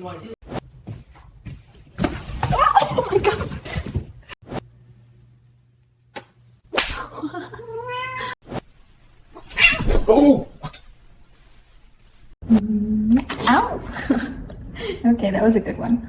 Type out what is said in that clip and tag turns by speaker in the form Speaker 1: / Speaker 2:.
Speaker 1: Oh my god!
Speaker 2: Oh!
Speaker 1: Ow! Okay, that was a good one.